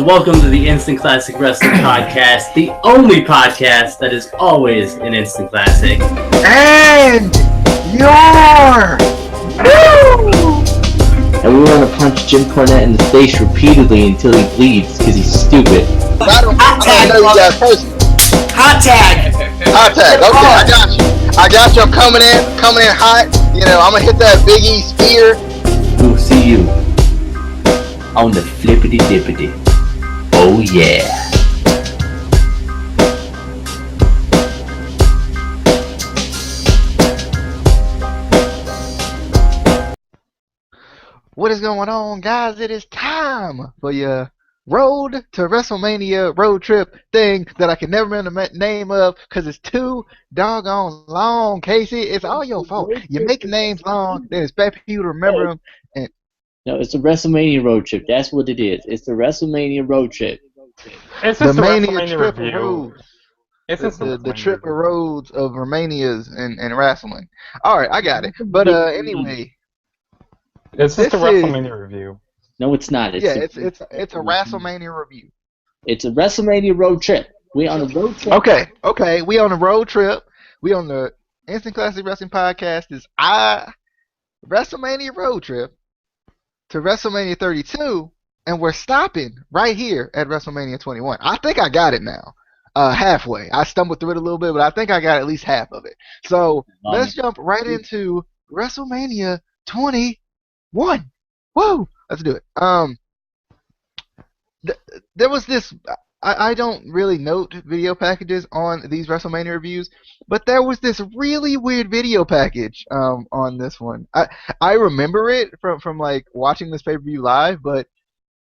Welcome to the Instant Classic Wrestling Podcast, the only podcast that is always an instant classic. And you're And we want to punch Jim Cornette in the face repeatedly until he bleeds because he's stupid. Hot tag, Hot tag. Hot tag. Okay, I got you. I'm coming in hot. You know, I'm gonna hit that Big E spear. We'll see you on the flippity dippity. Oh yeah. What is going on, guys? It is time for your road to WrestleMania road trip thing that I can never remember the name of because it's too doggone long, Casey. It's all your fault. You make names long, then expect people to remember them. And No, it's a WrestleMania road trip. That's what it is. It's the WrestleMania road trip. It's the just a Mania WrestleMania triple review. roads. It's just The triple roads of Romanias and wrestling. All right, I got it. But anyway, It's just a this WrestleMania review. No, it's not. it's a WrestleMania review. It's a WrestleMania road trip. We on a road trip. Okay. We on a road trip. We on the Instant Classic Wrestling Podcast. Is WrestleMania road trip to WrestleMania 32, and we're stopping right here at WrestleMania 21. I think I got it now. Halfway. I stumbled through it a little bit, but I think I got at least half of it. So let's jump right into WrestleMania 21. Woo! Let's do it. There was this. I don't really note video packages on these WrestleMania reviews, but there was this really weird video package on this one. I remember it from like watching this pay-per-view live, but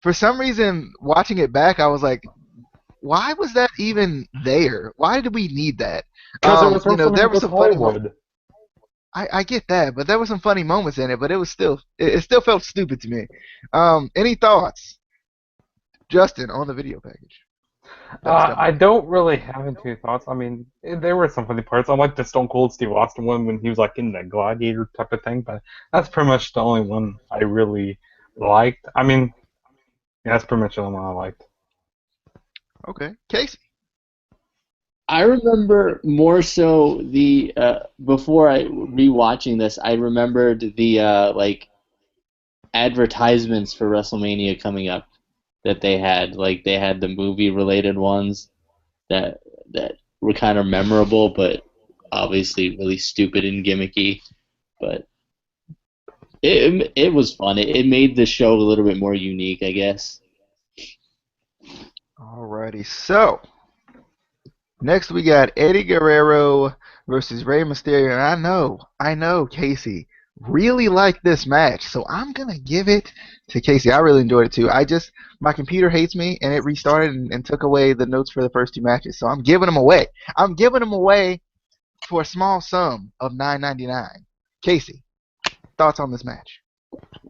for some reason watching it back, I was like, why was that even there? Why did we need that? Because it was there was some funny Hollywood. moments. I get that, but there were some funny moments in it, but it was still it still felt stupid to me. Any thoughts, Justin, on the video package? I don't really have any thoughts. I mean, there were some funny parts. I like the Stone Cold Steve Austin one when he was like in the gladiator type of thing, but that's pretty much the only one I really liked. I mean, yeah, that's pretty much the only one I liked. Okay, Casey. I remember more so the before I rewatching this, I remembered the like advertisements for WrestleMania coming up that they had. Like they had the movie related ones that were kind of memorable, but obviously really stupid and gimmicky. But it was fun. It made the show a little bit more unique, I guess. Alrighty, so next we got Eddie Guerrero versus Rey Mysterio, and I know, Casey really liked this match, so I'm gonna give it to Casey. I really enjoyed it too. My computer hates me, and it restarted and took away the notes for the first two matches, so I'm giving them away. I'm giving them away for a small sum of $9.99. Casey, thoughts on this match?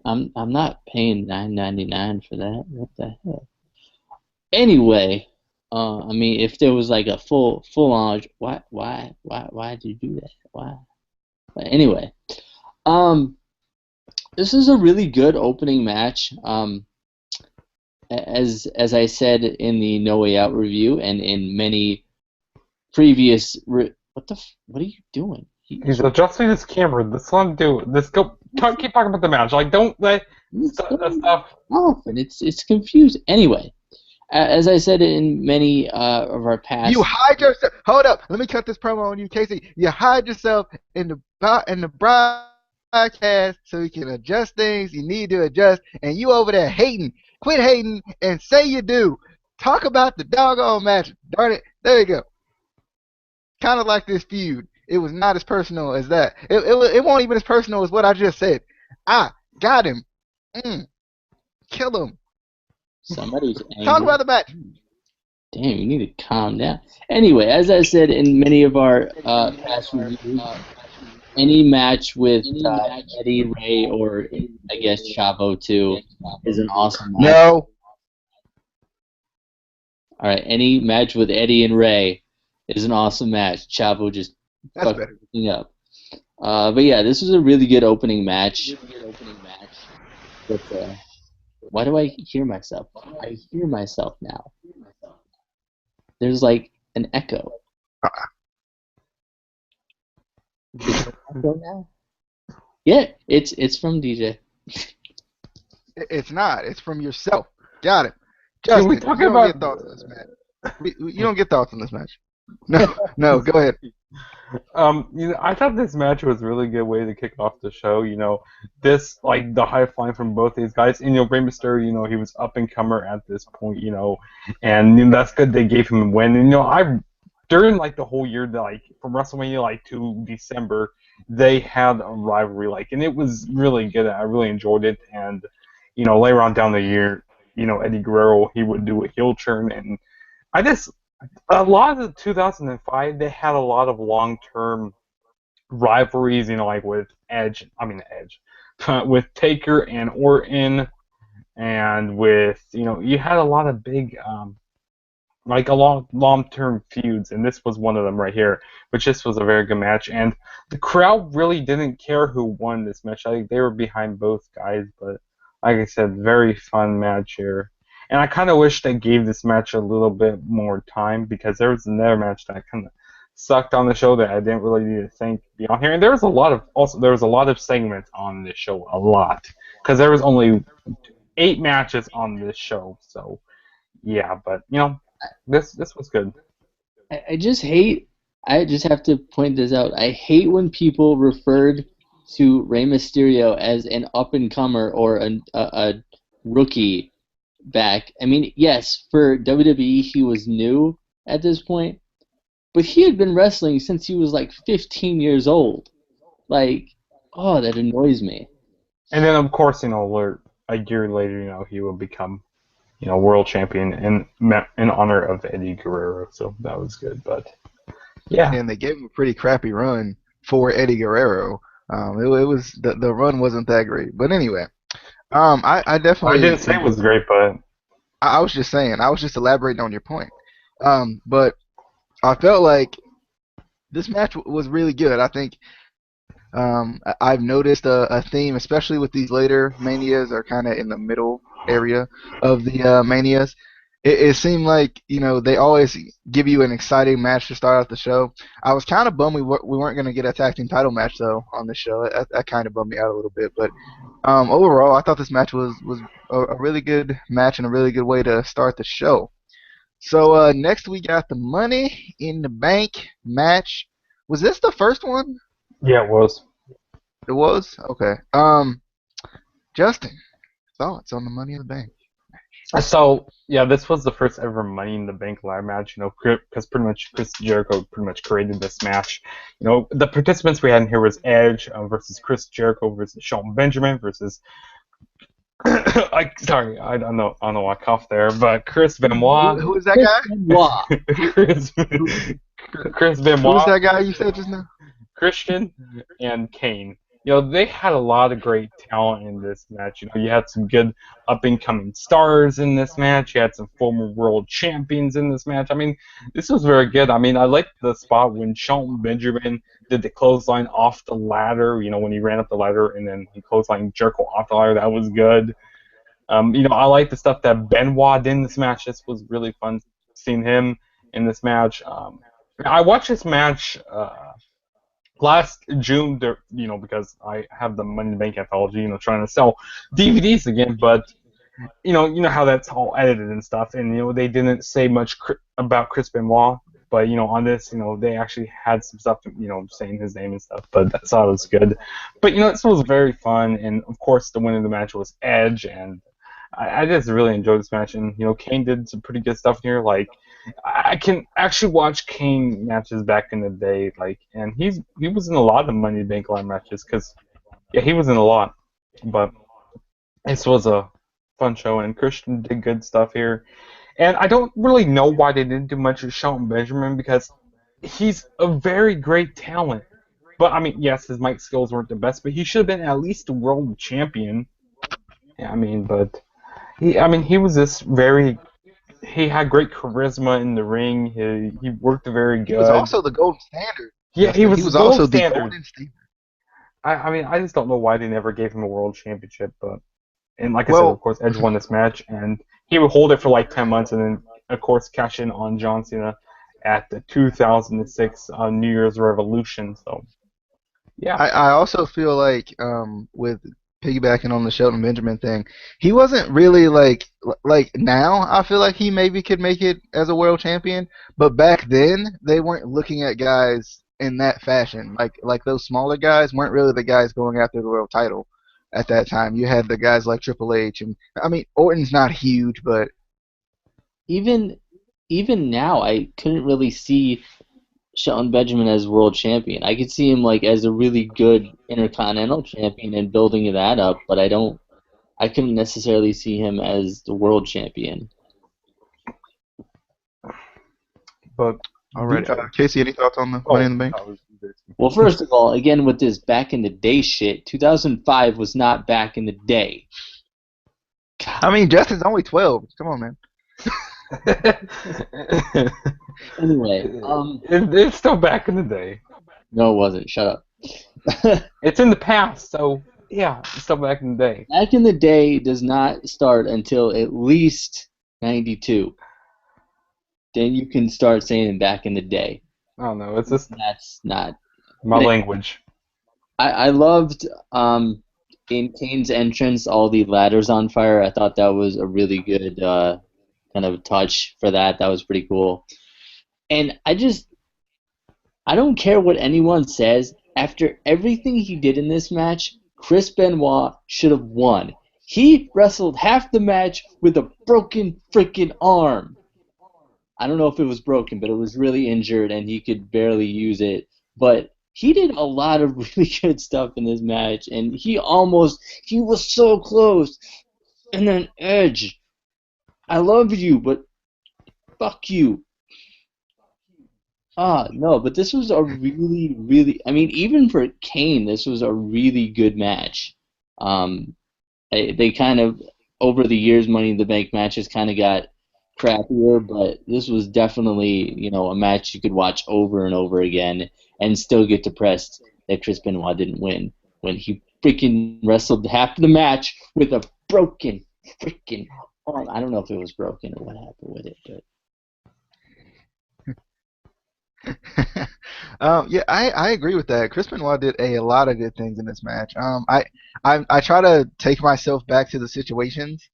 I'm not paying $9.99 for that. What the hell? Anyway, I mean, if there was like a full on, why did you do that? Why? But anyway, this is a really good opening match. As I said in the No Way Out review and in many previous, what are you doing? He's adjusting his camera. Let's let him do it. Let's go. Keep talking about the match. Like, don't let that stuff. Oh, and it's confusing. Anyway. As I said in many of our past, You hide yourself. Hold up. Let me cut this promo on you, Casey. You hide yourself in the broadcast so you can adjust things you need to adjust, and you over there hating. Quit hating and say you do. Talk about the doggone match. Darn it. There you go. Kind of like this feud. It was not as personal as that. It wasn't even as personal as what I just said. I got him. Kill him. somebody's angry. Talk about the match. Damn, you need to calm down. Anyway, as I said in many of our past reviews, any match with Eddie, Ray, or I guess Chavo too is an awesome match. No. All right, any match with Eddie and Ray is an awesome match. Chavo just fucked everything up. But yeah, this was a really good opening match. But Why do I hear myself? I hear myself now. There's like an echo. Is there an echo now? Yeah, it's from DJ. It's not. It's from yourself. Got it. Can we Justin, talk you don't about? get thoughts on this match. You don't get thoughts on this match. No, no, go ahead. I thought this match was a really good way to kick off the show. This like the high flying from both these guys. And Rey Mysterio, he was up and comer at this point, and that's good. They gave him a win. And I during like the whole year, like from WrestleMania like to December, they had a rivalry and it was really good. I really enjoyed it. And later on down the year, Eddie Guerrero he would do a heel turn, and I just a lot of the 2005, they had a lot of long-term rivalries, like with Edge, with Taker and Orton, and with, you had a lot of big, like a long-term feuds, and this was one of them right here, which this was a very good match, and the crowd really didn't care who won this match. I think they were behind both guys, but like I said, very fun match here. And I kind of wish they gave this match a little bit more time because there was another match that kind of sucked on the show that I didn't really need to think be on here. And there was a lot of segments on this show, a lot, because there was only 8 matches on this show. So yeah, but this was good. I just hate. I just have to point this out. I hate when people referred to Rey Mysterio as an up and comer or a rookie back. I mean, yes, for WWE he was new at this point, but he had been wrestling since he was like 15 years old. Like, oh, that annoys me. And then of course, a year later, he would become, world champion in honor of Eddie Guerrero. So that was good, but yeah. And they gave him a pretty crappy run for Eddie Guerrero. It was the run wasn't that great. But anyway, I definitely. I didn't say it was great, but I was just saying. I was just elaborating on your point. But I felt like this match was really good. I think I've noticed a theme, especially with these later manias, are kind of in the middle area of the manias. It seemed like they always give you an exciting match to start out the show. I was kind of bummed we weren't going to get a tag team title match though on this show. That kind of bummed me out a little bit. But overall, I thought this match was a really good match and a really good way to start the show. So next we got the Money in the Bank match. Was this the first one? yeah, it was. It was? Okay. Justin, thoughts on the Money in the Bank? So yeah, this was the first ever Money in the Bank live match. Because pretty much Chris Jericho pretty much created this match. The participants we had in here was Edge versus Chris Jericho versus Shelton Benjamin versus. Sorry, I don't know why I coughed there, but Chris Benoit. Who is that guy? Chris Who Benoit. was that guy you said just now? Christian and Kane. They had a lot of great talent in this match. You had some good up-and-coming stars in this match. You had some former world champions in this match. I mean, this was very good. I mean, I liked the spot when Shelton Benjamin did the clothesline off the ladder, when he ran up the ladder and then he clotheslined Jericho off the ladder. That was good. I like the stuff that Benoit did in this match. This was really fun seeing him in this match. I watched this match last June, because I have the Money in the Bank anthology, trying to sell DVDs again, but you know how that's all edited and stuff, and they didn't say much about Chris Benoit, but on this, they actually had some stuff, saying his name and stuff, but that's all was good. But this was very fun, and of course the winner of the match was Edge, and I just really enjoyed this match, and Kane did some pretty good stuff here. Like I can actually watch Kane matches back in the day, and he was in a lot of Money in the Bank Live matches, because yeah, he was in a lot. But this was a fun show, and Christian did good stuff here. And I don't really know why they didn't do much with Shelton Benjamin, because he's a very great talent. But I mean, yes, his mic skills weren't the best, but he should have been at least a world champion. Yeah, I mean, but he was this very. He had great charisma in the ring. He worked very good. He was also the gold standard. Yeah, he was also standard. the golden standard. I just don't know why they never gave him a world championship, but And like I said, Well, of course, Edge won this match, and he would hold it for like 10 months, and then, of course, cash in on John Cena at the 2006 New Year's Revolution. So, yeah. I also feel like with piggybacking on the Shelton Benjamin thing, he wasn't really like now. I feel like he maybe could make it as a world champion, but back then they weren't looking at guys in that fashion. Like those smaller guys weren't really the guys going after the world title at that time. You had the guys like Triple H, and I mean Orton's not huge, but Even even now, I couldn't really see Shelton Benjamin as world champion. I could see him like as a really good intercontinental champion and building that up, but I couldn't necessarily see him as the world champion. But all right. Casey, any thoughts on the Money in the Bank? Well, first of all, again with this back in the day shit, 2005 was not back in the day. God. I mean, Justin's only 12. Come on, man. Anyway, it's still back in the day. No, it wasn't. Shut up. It's in the past, so yeah, it's still back in the day. Back in the day does not start until at least 92. Then you can start saying back in the day. I don't know. It's just that's not my language. I loved in Kane's entrance all the ladders on fire. I thought that was a really good kind of touch for that. That was pretty cool. And I don't care what anyone says. After everything he did in this match, Chris Benoit should have won. He wrestled half the match with a broken freaking arm. I don't know if it was broken, but it was really injured and he could barely use it. But he did a lot of really good stuff in this match, and he was so close. And then Edge, I love you, but fuck you. No, but this was a really, really, I mean, even for Kane, this was a really good match. They kind of, over the years, Money in the Bank matches kind of got crappier, but this was definitely, a match you could watch over and over again and still get depressed that Chris Benoit didn't win when he freaking wrestled half the match with a broken freaking arm. I don't know if it was broken or what happened with it, but. Yeah, I agree with that. Chris Benoit did a lot of good things in this match. I try to take myself back to the situations.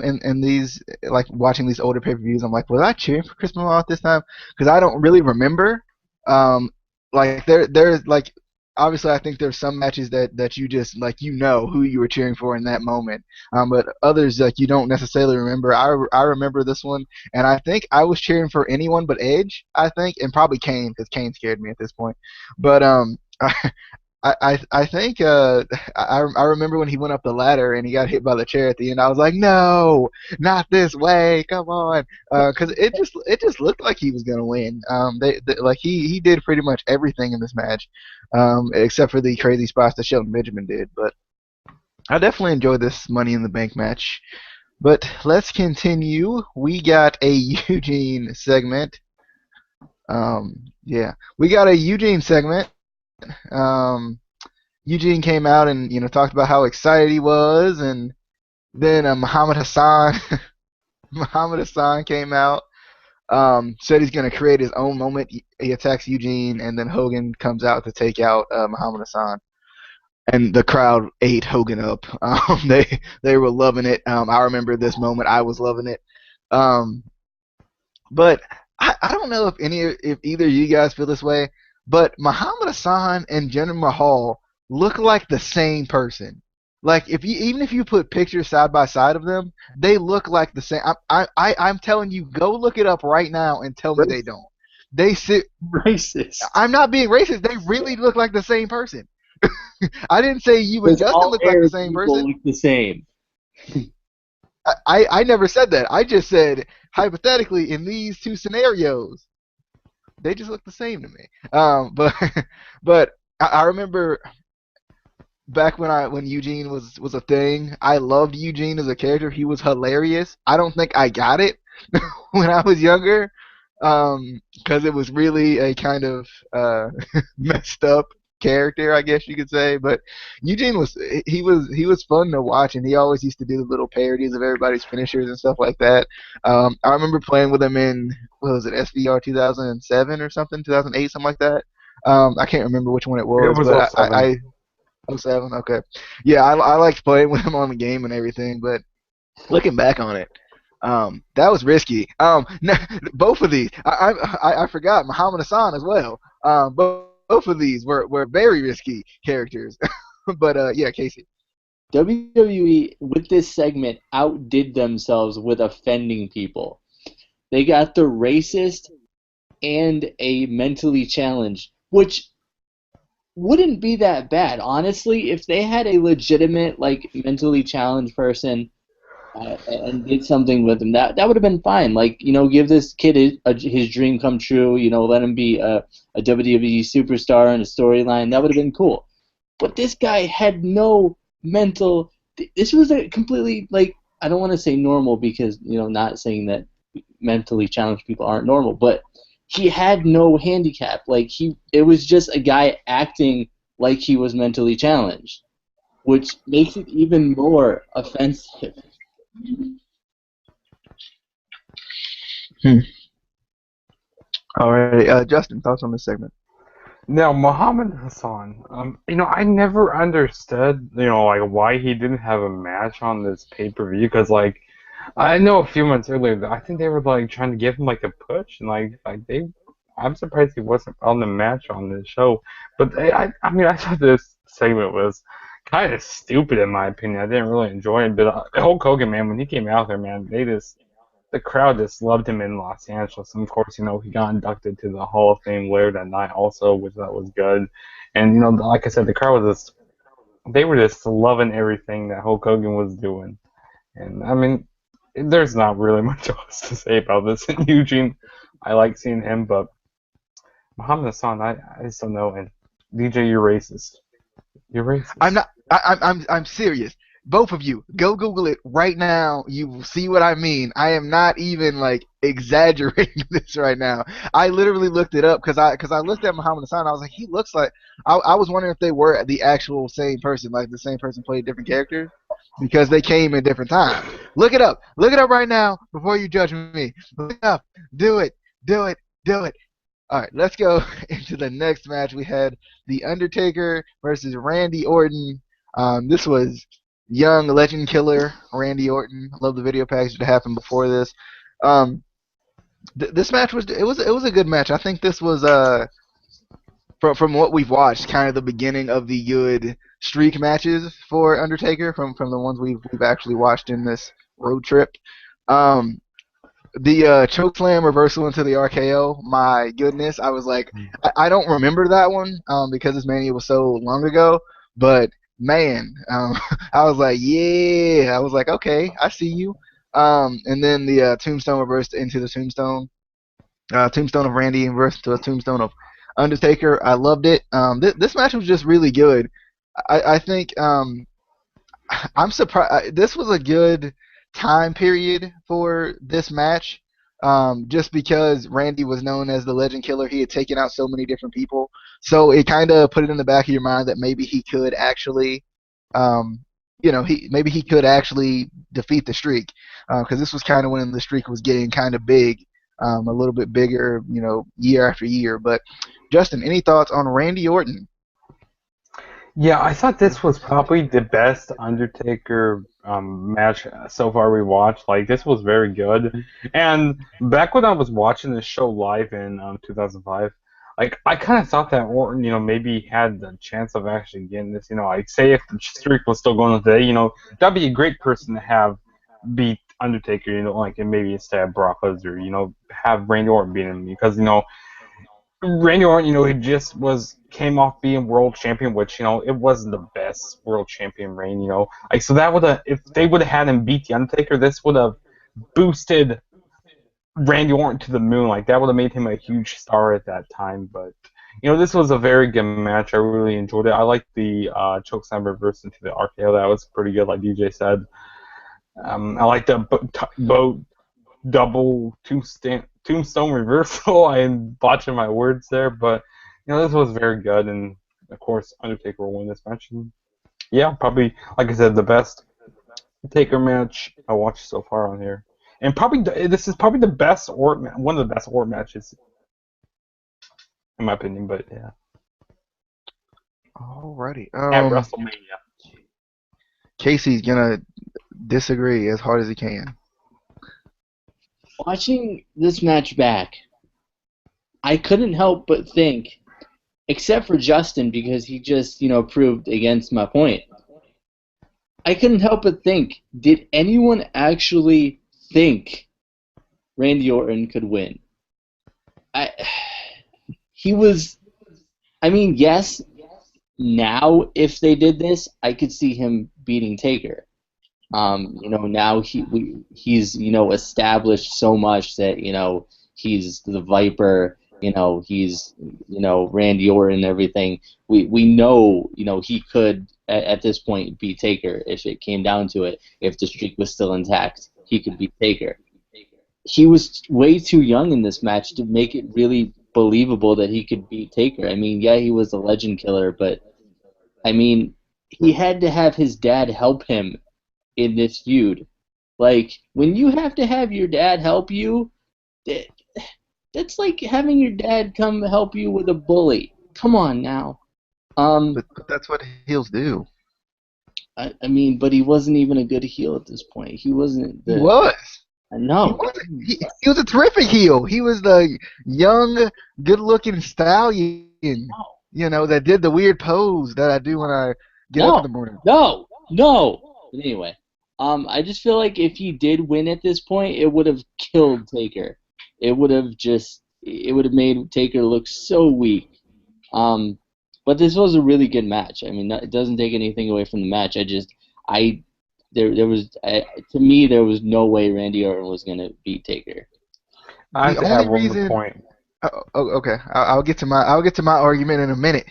In these, like watching these older pay-per-views, I'm like, was I cheering for Chris Benoit this time? Because I don't really remember. Like there's like, obviously I think there's some matches that you just like who you were cheering for in that moment. But others like you don't necessarily remember. I remember this one, and I think I was cheering for anyone but Edge. I think, and probably Kane because Kane scared me at this point. But I think I remember when he went up the ladder and he got hit by the chair at the end. I was like, no, not this way, come on, because it just looked like he was gonna win. Like he did pretty much everything in this match, except for the crazy spots that Shelton Benjamin did. But I definitely enjoyed this Money in the Bank match. But let's continue. We got a Eugene segment. Yeah, we got a Eugene segment. Eugene came out and talked about how excited he was, and then Muhammad Hassan came out, said he's gonna create his own moment. He attacks Eugene, and then Hogan comes out to take out Muhammad Hassan, and the crowd ate Hogan up. They were loving it. I remember this moment. I was loving it. But I don't know if either of you guys feel this way. But Muhammad Hassan and Jinder Mahal look like the same person. Like even if you put pictures side by side of them, they look like the same. I'm telling you, go look it up right now and tell me they don't. They sit racist. I'm not being racist. They really look like the same person. I didn't say you and Justin look like the same person. Look the same. I never said that. I just said hypothetically in these two scenarios. They just look the same to me. But I remember back when Eugene was a thing. I loved Eugene as a character. He was hilarious. I don't think I got it when I was younger, because it was really a kind of messed up character, I guess you could say. But Eugene was fun to watch, and he always used to do the little parodies of everybody's finishers and stuff like that. I remember playing with him in, what was it, SVR 2007 or something, 2008, something like that. I can't remember which one it It was, was but '07. I 07, okay. Yeah, I liked playing with him on the game and everything, but looking back on it, that was risky. Both of these, I forgot Muhammad Hassan as well. Both of these were very risky characters. But yeah, Casey. WWE with this segment outdid themselves with offending people. They got the racist and a mentally challenged, which wouldn't be that bad, honestly, if they had a legitimate, like, mentally challenged person and did something with him. That would have been fine. Like, give this kid his dream come true. Let him be a WWE superstar and a storyline. That would have been cool. But this guy had no mental. This was a completely, like, I don't want to say normal because not saying that mentally challenged people aren't normal, but he had no handicap. Like, it was just a guy acting like he was mentally challenged, which makes it even more offensive. All right, Justin, thoughts on this segment? Now, Muhammad Hassan, I never understood, like why he didn't have a match on this pay-per-view. Because, like, I know a few months earlier, I think they were like trying to give him like a push, and I'm surprised he wasn't on the match on this show. But I thought this segment was kind of stupid in my opinion. I didn't really enjoy it. But Hulk Hogan, man, when he came out there, man, the crowd just loved him in Los Angeles. And of course, he got inducted to the Hall of Fame later that night also, which that was good. And like I said, the crowd was they were just loving everything that Hulk Hogan was doing. And I mean, there's not really much else to say about this. And Eugene, I like seeing him, but Muhammad Hassan, I just don't know. And DJ, you're racist. You're racist. I'm not. I'm serious. Both of you, go Google it right now. You will see what I mean. I am not even like exaggerating this right now. I literally looked it up because I looked at Muhammad Hassan. I was like, he looks like. I was wondering if they were the actual same person, like the same person played different characters, because they came in different times. Look it up. Look it up right now before you judge me. Look it up. Do it. Do it. Do it. All right, let's go into the next match. We had The Undertaker versus Randy Orton. This was young legend killer Randy Orton. I love the video package that happened before this. This match was a good match. I think this was from what we've watched, kind of the beginning of the good streak matches for Undertaker from the ones we've actually watched in this road trip. The chokeslam reversal into the RKO, my goodness, I was like, I don't remember that one because this Mania was so long ago, but man, I was like, yeah, I was like, okay, I see you. And then the tombstone reversed into the tombstone of Randy and reversed to a tombstone of Undertaker. I loved it. This match was just really good. I think I'm surprised. This was a good time period for this match, just because Randy was known as the Legend Killer. He had taken out so many different people, so it kind of put it in the back of your mind that maybe he could actually, maybe he could actually defeat the streak, because this was kind of when the streak was getting kind of big, a little bit bigger, year after year. But Justin, any thoughts on Randy Orton? Yeah, I thought this was probably the best Undertaker match so far we watched. Like, this was very good. And back when I was watching this show live in 2005, like, I kind of thought that Orton, maybe had the chance of actually getting this. Like, say if the streak was still going today, that'd be a great person to have beat Undertaker, like, and maybe instead of Brock Lesnar, have Randy Orton beat him. Because, Randy Orton, he just came off being world champion, which, it wasn't the best world champion reign, Like, so that would have, if they would have had him beat The Undertaker, this would have boosted Randy Orton to the moon. Like, that would have made him a huge star at that time. But, this was a very good match. I really enjoyed it. I liked the chokeslam reverse into the RKO. That was pretty good, like DJ said. I like the double tombstone reversal. I'm botching my words there, but this was very good, and of course, Undertaker will win this match. And yeah, probably, like I said, the best Taker match I watched so far on here. And probably this is probably the best one of the best Orton matches, in my opinion. But yeah, Alrighty. at WrestleMania. Casey's gonna disagree as hard as he can. Watching this match back, I couldn't help but think, except for Justin because he just, proved against my point. I couldn't help but think, did anyone actually think Randy Orton could win? Yes, now if they did this, I could see him beating Taker. Now he's established so much that he's the Viper. He's Randy Orton and everything. We know he could at this point beat Taker if it came down to it. If the streak was still intact, he could beat Taker. He was way too young in this match to make it really believable that he could beat Taker. I mean, yeah, he was a legend killer, but I mean, he had to have his dad help him in this feud. Like, when you have to have your dad help you, that's like having your dad come help you with a bully. Come on now. But that's what heels do. But he wasn't even a good heel at this point. He wasn't. He was. I know. He was a terrific heel. He was the young, good-looking stallion, that did the weird pose that I do when I get up in the morning. No. But anyway, I just feel like if he did win at this point, it would have killed Taker. It would have made Taker look so weak. But this was a really good match. I mean, it doesn't take anything away from the match. To me, there was no way Randy Orton was gonna beat Taker. I have to add one more point. Okay. I'll get to my argument in a minute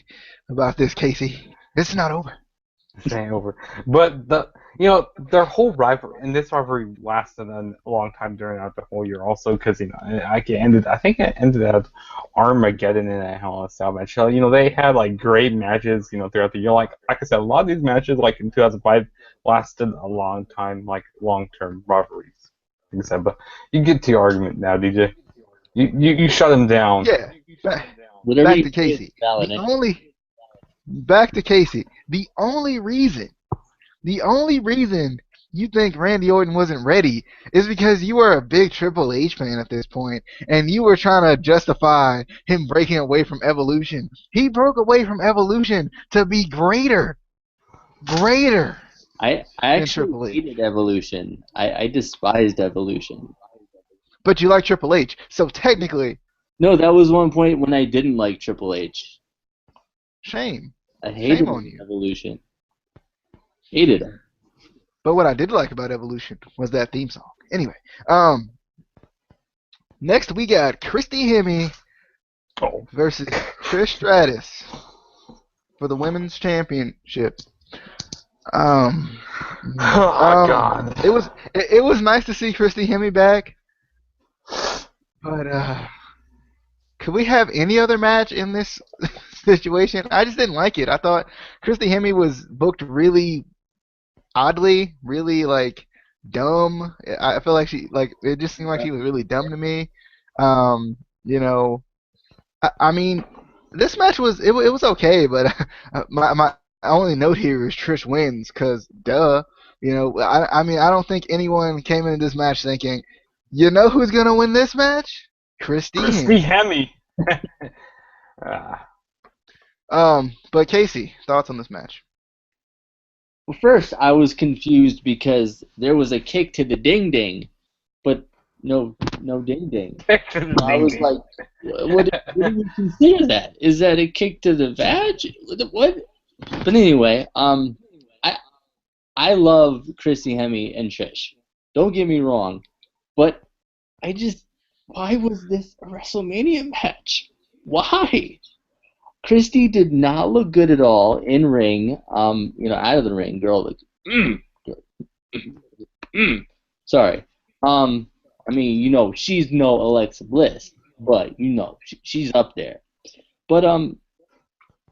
about this, Casey. It's not over. This ain't over. But their whole rivalry, and this rivalry lasted a long time during the whole year also, because I think it ended at Armageddon in a Hell in a Cell match. So, they had like great matches throughout the year. Like I said, a lot of these matches like in 2005 lasted a long time, like long-term rivalries. Like I said, but you get to your argument now, DJ. You shut him down. Yeah. Back to Casey. Back to Casey. The only reason you think Randy Orton wasn't ready is because you were a big Triple H fan at this point, and you were trying to justify him breaking away from Evolution. He broke away from Evolution to be greater. I actually hated Evolution. I despised Evolution. But you like Triple H, so technically... No, that was one point when I didn't like Triple H. Shame. I hated Evolution. Hated him. But what I did like about Evolution was that theme song. Anyway, next we got Christy Hemme versus Trish Stratus for the Women's Championship. God. It was nice to see Christy Hemme back, but could we have any other match in this situation? I just didn't like it. I thought Christy Hemme was booked really oddly, really like dumb. I feel like it just seemed like she was really dumb to me. I mean, this match was okay, but my only note here is Trish wins because duh. I mean, I don't think anyone came into this match thinking, who's gonna win this match? Christy Hemme. But Casey, thoughts on this match? Well, first, I was confused because there was a kick to the ding-ding, but no ding-ding. I was like, what do you consider that? Is that a kick to the vag? What? But anyway, I love Christy Hemme and Trish. Don't get me wrong, but why was this a WrestleMania match? Why? Christy did not look good at all in ring. Out of the ring, girl looked. Sorry. I mean, she's no Alexa Bliss, but she's up there. But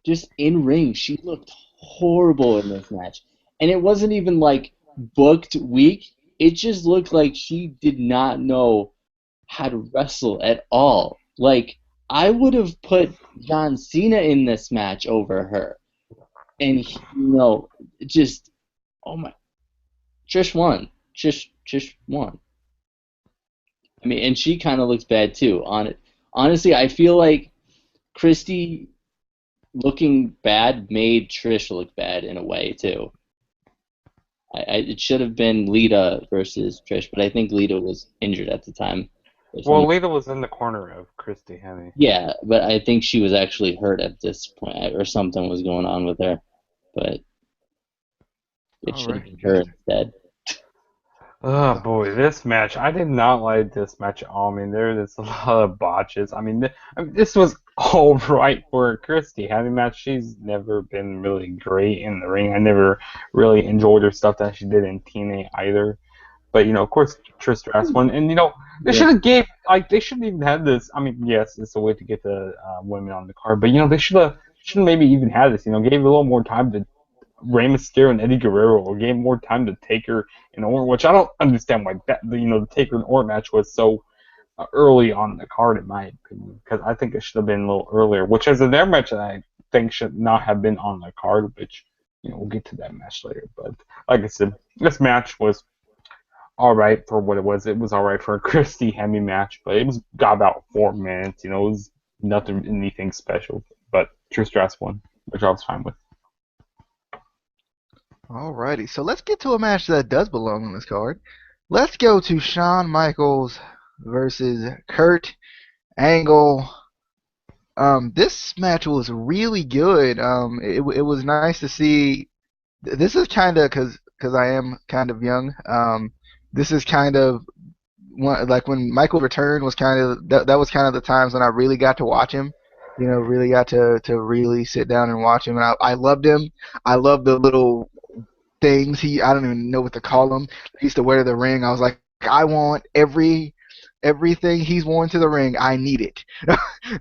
just in ring, she looked horrible in this match. And it wasn't even like booked weak. It just looked like she did not know how to wrestle at all. Like, I would have put John Cena in this match over her. And, just, oh my, Trish won. Trish won. I mean, and she kind of looks bad too. Honestly, I feel like Christy looking bad made Trish look bad in a way too. It should have been Lita versus Trish, but I think Lita was injured at the time. Well, Lita was in the corner of Christy Hemme. Yeah, but I think she was actually hurt at this point, or something was going on with her. But it should have been her instead. Oh boy, this match. I did not like this match at all. I mean, there's a lot of botches. I mean, this was all right for Christy Hemme match. She's never been really great in the ring. I never really enjoyed her stuff that she did in TNA either. But of course, Trish Stratus won, and they should have they shouldn't even had this. I mean, yes, it's a way to get the women on the card, but they should maybe even had this. Gave a little more time to Rey Mysterio and Eddie Guerrero, or gave more time to Taker and Orton, which I don't understand why the Taker and Orton match was so early on the card in my opinion, because I think it should have been a little earlier, which is their match that I think should not have been on the card, which we'll get to that match later. But like I said, this match was all right for what it was. It was all right for a Christy Hemme match, but it got about 4 minutes. It was anything special. But Trish Stratus won, which I was fine with. Alrighty, so let's get to a match that does belong on this card. Let's go to Shawn Michaels versus Kurt Angle. This match was really good. It was nice to see. This is kind of because I am kind of young. This is kind of like when Michael returned was kind of that was kind of the times when I really got to watch him. Really got to really sit down and watch him, and I loved him. I loved the little things I don't even know what to call them. He used to wear to the ring. I was like, I want everything he's worn to the ring. I need it.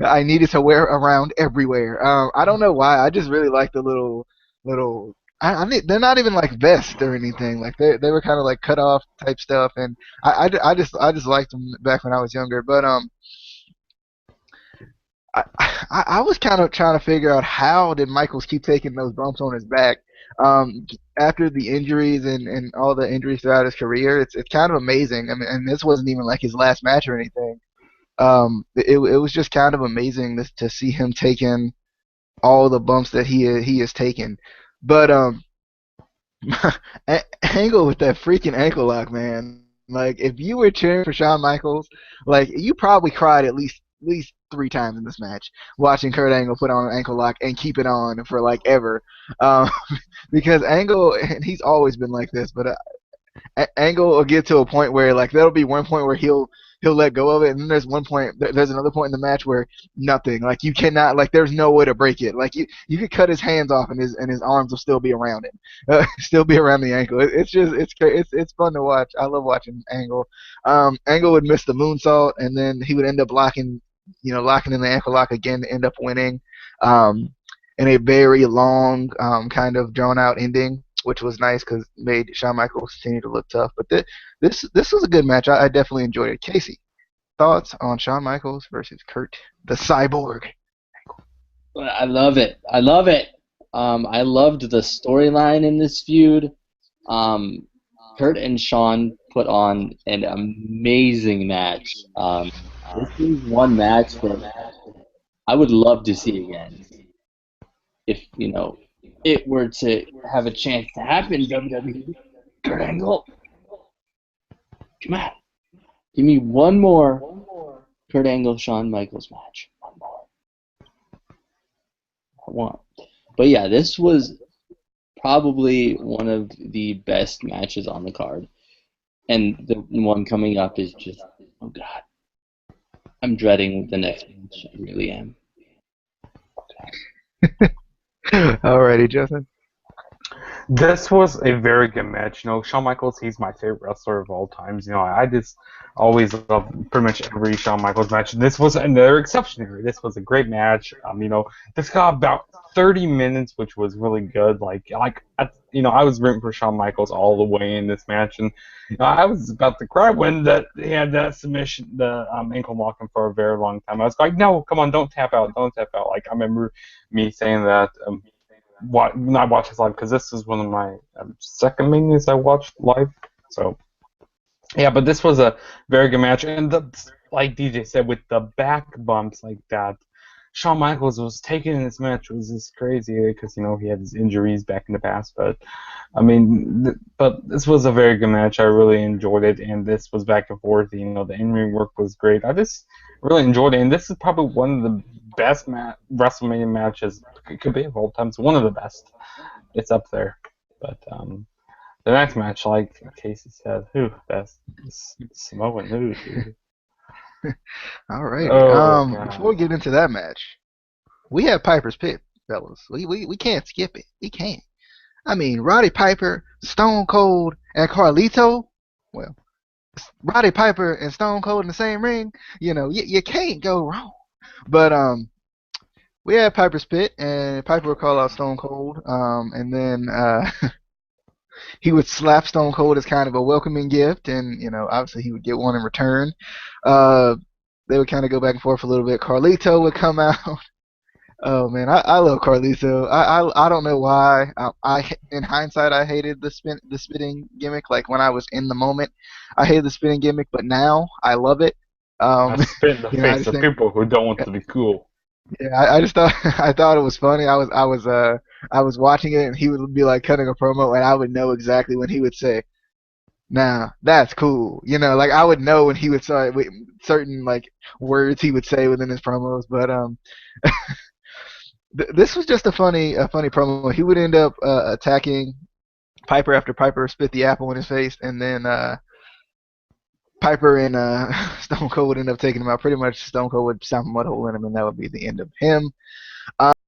I need it to wear around everywhere. I don't know why. I just really like the little. They're not even like vests or anything. Like they were kind of like cut off type stuff, and I just liked them back when I was younger. But I was kind of trying to figure out how did Michaels keep taking those bumps on his back after the injuries and all the injuries throughout his career. It's kind of amazing. I mean, and this wasn't even like his last match or anything. It was just kind of amazing to see him taking all the bumps that he has taken. But Angle with that freaking ankle lock, man. Like if you were cheering for Shawn Michaels, like you probably cried at least 3 times in this match watching Kurt Angle put on an ankle lock and keep it on for like ever. Um, because Angle, and he's always been like this, but Angle will get to a point where like there'll be one point where he'll let go of it, and then there's another point in the match where nothing, like you cannot, like there's no way to break it. Like you could cut his hands off and his arms will still be around him, still be around the ankle. It's fun to watch. I love watching Angle. Angle would miss the moonsault, and then he would end up locking in the ankle lock again to end up winning. In a very long, kind of drawn out ending, which was nice because made Shawn Michaels continue to look tough. But this was a good match. I definitely enjoyed it. Casey, thoughts on Shawn Michaels versus Kurt the Cyborg? I love it. I love it. I loved the storyline in this feud. Kurt and Shawn put on an amazing match. This is one match that I would love to see again. If it were to have a chance to happen, WWE. Kurt Angle, come on, give me one more Kurt Angle Shawn Michaels match. One more. I want. But yeah, this was probably one of the best matches on the card, and the one coming up is just, oh god, I'm dreading the next match. I really am. Alrighty, Justin. This was a very good match. Shawn Michaels, he's my favorite wrestler of all times. I just always love pretty much every Shawn Michaels match. This was another exception. This was a great match. This got about 30 minutes, which was really good. I was rooting for Shawn Michaels all the way in this match, and I was about to cry when he had that submission, the ankle locking for a very long time. I was like, no, come on, don't tap out, don't tap out. Like I remember me saying that. Not watch this live because this is one of my second manias I watched live. So yeah, but this was a very good match, and like DJ said, with the back bumps like that, Shawn Michaels was taking in this match was just crazy because he had his injuries back in the past. But but this was a very good match. I really enjoyed it, and this was back and forth. The in-ring work was great. I just really enjoyed it, and this is probably one of the best WrestleMania matches it could be of all time. It's one of the best. It's up there. But the next match, like Casey said, that's Samoan who? Alrighty. Oh, Before we get into that match, we have Piper's Pit, fellas. We can't skip it. We can't. I mean, Roddy Piper, Stone Cold, and Carlito. Well, Roddy Piper and Stone Cold in the same ring. You can't go wrong. But we had Piper's Pit, and Piper would call out Stone Cold, and then he would slap Stone Cold as kind of a welcoming gift, and obviously he would get one in return. They would kind of go back and forth a little bit. Carlito would come out. Oh man, I love Carlito. I don't know why. I in hindsight I hated the spitting gimmick. Like when I was in the moment, I hated the spitting gimmick, but now I love it. I spit in the I face just of think, people who don't want to be cool. yeah, I just thought I thought it was funny. I was watching it, and he would be like cutting a promo, and I would know exactly when he would say, "Now that's cool." Like I would know when he would say certain like words he would say within his promos. But this was just a funny promo. He would end up attacking Piper after Piper spit the apple in his face, and then Piper and Stone Cold would end up taking him out. Pretty much, Stone Cold would stomp a mud hole in him, and that would be the end of him.